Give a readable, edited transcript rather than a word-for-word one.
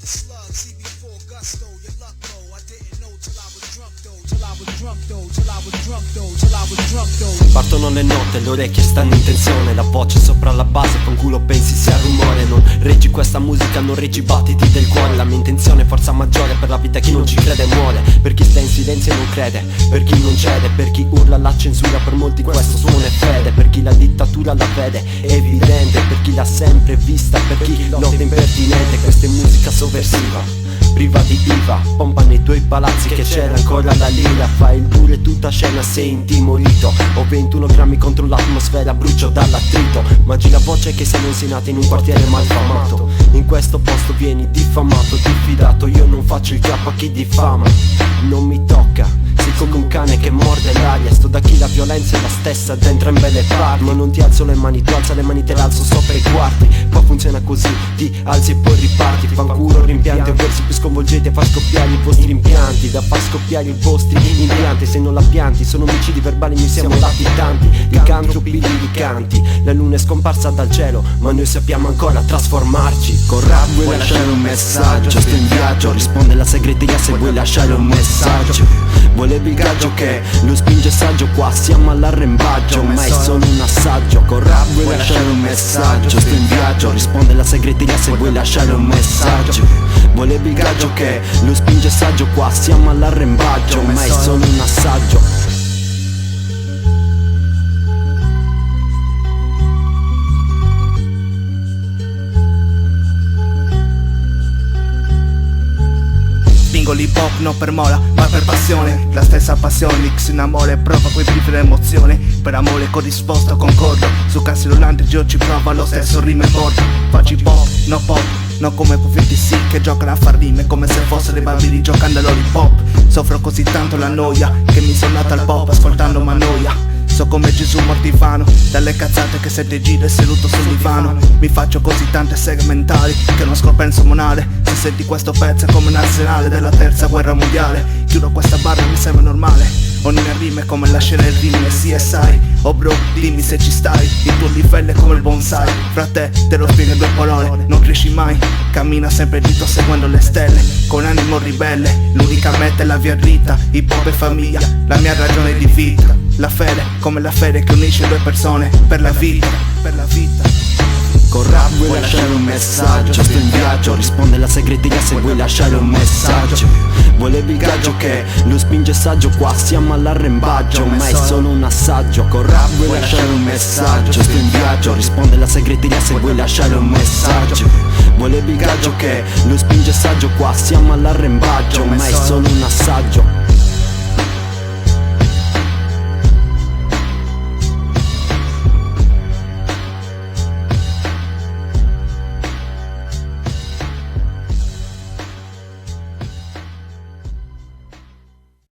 the slug, CB4 gusto, your luck low. I didn't know till I was drunk though, till I was drunk though, till I was drunk though, till I was drunk though. Partono le note, le orecchie stanno in tensione, la voce sopra la base, fanculo pensi sia rumore. Non reggi questa musica, non reggi i battiti del cuore. La mia intenzione è forza maggiore per la vita, chi non ci crede muore. Per chi sta in silenzio e non crede, per chi non cede, per chi urla la censura, per molti questo suono è fede. Per chi la dittatura la vede, è evidente, per chi l'ha sempre vista, per chi lotta impertinente. Questa è musica sovversiva, priva di IVA, pompa nei tuoi palazzi che c'era ancora la lira. Fai il pure tutta scena, sei intimorito. Ho 21 grammi contro l'atmosfera, brucio dall'attrito. Ma gira voce che siamo insegnati in un quartiere malfamato. In questo posto vieni diffamato, diffidato. Io non faccio il capo a chi diffama, non mi tocca. Sei come un cane che morde l'aria. Sto da chi la violenza è la stessa da entrambe le parti. Ma non ti alzo le mani, tu alza le mani, te l'alzo sopra i quarti. Qua funziona così, ti alzi e poi riparti. Fanculo rimpianti o versi più sconvolgenti a far scoppiare i vostri impianti, da far scoppiare i vostri impianti. Se non la pianti, sono omicidi verbali, noi siamo latitanti, licantropi liricanti. La luna è scomparsa dal cielo, ma noi sappiamo ancora trasformarci. Con rap vuoi lasciare un messaggio, sto in viaggio, risponde la segreteria se vuoi lasciare un messaggio. Volevi il gaggio che lo spinge saggio, qua siamo all'arrembaggio, ma è solo un assaggio. Con rap vuoi lasciare un messaggio, sto in viaggio, risponde la segreteria se vuoi lasciare un messaggio. Volevi il gaggio che lo spinge saggio, qua siamo all'arrembaggio, ma è solo un assaggio. Spingo l'hip hop non per mola, ma per passione. La stessa passione, X in amore, prova quei brivi l'emozione. Per amore corrisposto, concordo. Su cassi rullanti Gio ci prova, lo stesso rime morto. Faccio hip hop, no pop, non come Puffetti sì che giocano a far rime come se fossero i bambini giocando all'hip hop. Soffro così tanto la noia che mi sono nato al pop ascoltando Manoia. So come Gesù mortivano, dalle cazzate che se te giro e seduto sul divano. Mi faccio così tante segmentali che non scompenso monale. Se senti questo pezzo è come un arsenale della terza guerra mondiale. Chiudo questa barra mi sembra normale. Ogni rima è come la scena del rime CSI. Oh bro, dimmi se ci stai, il tuo livello è come il bonsai. Fra te lo spiego in due parole, non cresci mai. Cammina sempre dritto seguendo le stelle, con animo ribelle. L'unica meta è la via dritta, hip hop e famiglia, la mia ragione di vita. La fede, come la fede che unisce due persone per la vita, per la vita. Con rap vuoi lasciare un messaggio, sto in viaggio, risponde la segreteria se vuoi lasciare un messaggio. Volevi il gaggio che lo spinge saggio, qua siamo all'arrembaggio, ma è solo un assaggio. Con rap vuoi lasciare un messaggio, sto in viaggio, risponde la segreteria se vuoi lasciare un messaggio. Volevi il gaggio che lo spinge saggio, qua siamo all'arrembaggio, ma è solo un assaggio.